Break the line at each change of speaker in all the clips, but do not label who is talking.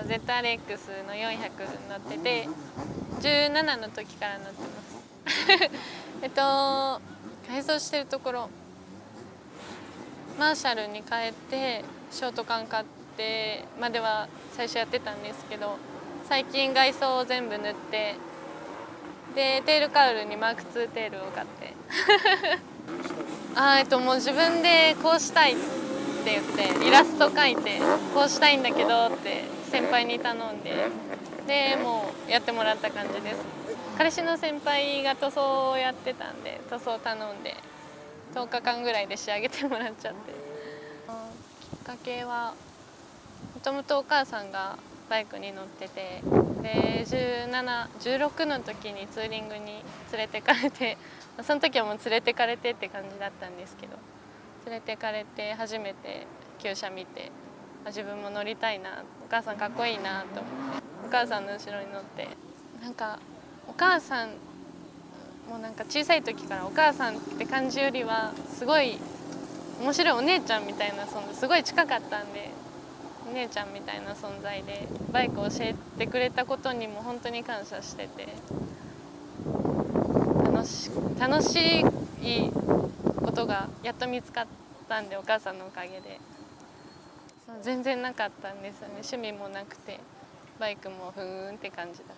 ZRX の400乗ってて、17の時から乗ってます改装してるところ、マーシャルに帰ってショート缶買ってまでは最初やってたんですけど、最近外装を全部塗って、でテールカウルにマーク2テールを買ってもう自分でこうしたいって言ってイラスト描いて、こうしたいんだけどって先輩に頼んで、でもうやってもらった感じです。彼氏の先輩が塗装をやってたんで、塗装頼んで10日間ぐらいで仕上げてもらっちゃって。きっかけはもともとお母さんがバイクに乗ってて、で17、16の時にツーリングに連れてかれて、その時はもう連れてかれてって感じだったんですけど、連れてかれて初めて厩舎見て、自分も乗りたいな、お母さんかっこいいなと思って、お母さんの後ろに乗って、なんかお母さんもなんか小さい時からお母さんって感じよりはすごい面白いお姉ちゃんみたいな存在、すごい近かったんで、お姉ちゃんみたいな存在でバイクを教えてくれたことにも本当に感謝してて、楽しいことがやっと見つかったんで、お母さんのおかげで。そう全然なかったんですよね。趣味もなくてバイクもふーんって感じだった。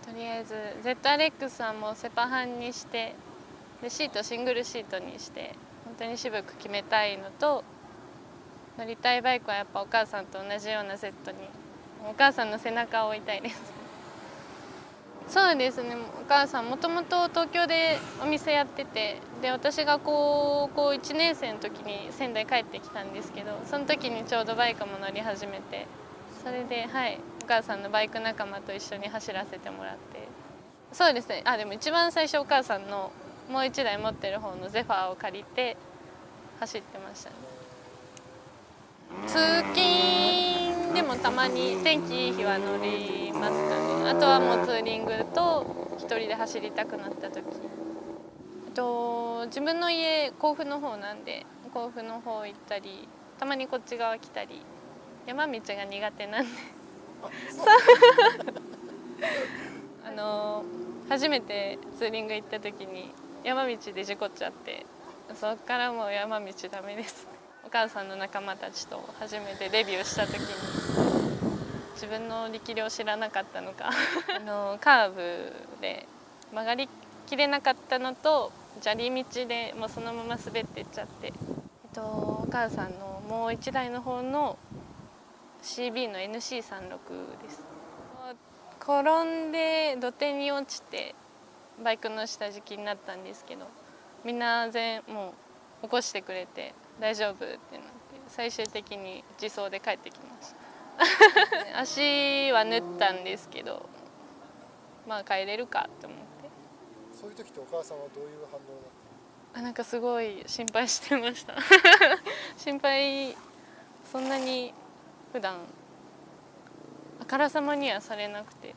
とりあえず ZRX はもうセパハンにして、でシートシングルシートにして本当に渋く決めたいのと、乗りたいバイクはやっぱお母さんと同じようなセットにお母さんの背中を追いたいですそうですね、お母さんもともと東京でお店やってて、で私が高校1年生の時に仙台帰ってきたんですけど、その時にちょうどバイクも乗り始めて、それでお母さんのバイク仲間と一緒に走らせてもらって。そうですね、でも一番最初お母さんのもう1台持ってる方のゼファーを借りて走ってましたね。通勤でもたまに天気いい日は乗りますかね。あとはもうツーリングと一人で走りたくなった時、自分の家甲府の方なんで、甲府の方行ったり、たまにこっち側来たり、山道が苦手なんで初めてツーリング行った時に山道で事故っちゃって、そっからもう山道ダメです。お母さんの仲間たちと初めてデビューした時に自分の力量知らなかったのかカーブで曲がりきれなかったのと、砂利道でもうそのまま滑っていっちゃって、お母さんのもう1台の方の CB の NC36 です。転んで土手に落ちてバイクの下敷きになったんですけど、みんなもう起こしてくれて大丈夫ってなって、最終的に自走で帰ってきました足は縫ったんですけど、まあ帰れるかって思って。
そういう時ってお母さんはどういう反応だったの？
なんかすごい心配してました心配、そんなに普段あからさまにはされなくて、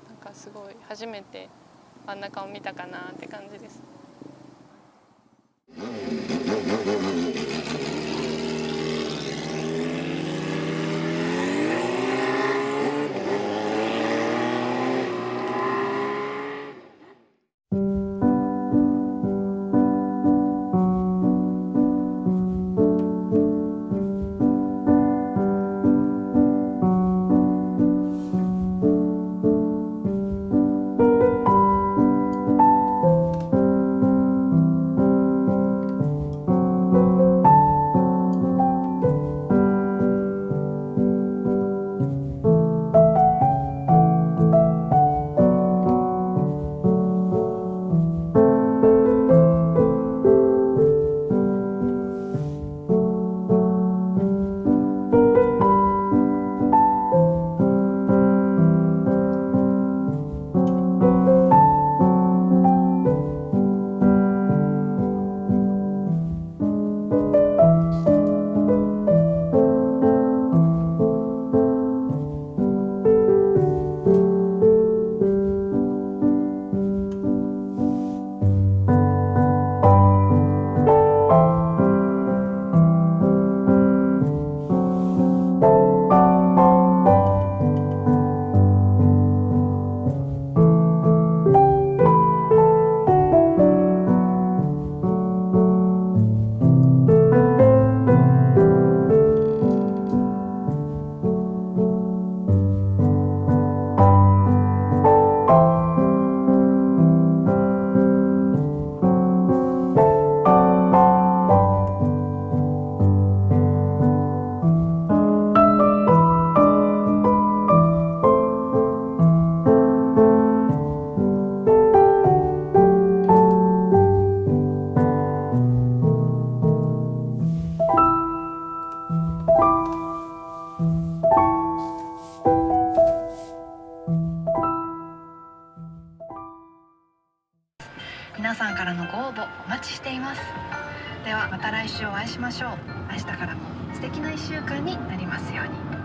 なんかすごい初めてあんな顔見たかなって感じです。
しょう。明日からも素敵な1週間になりますように。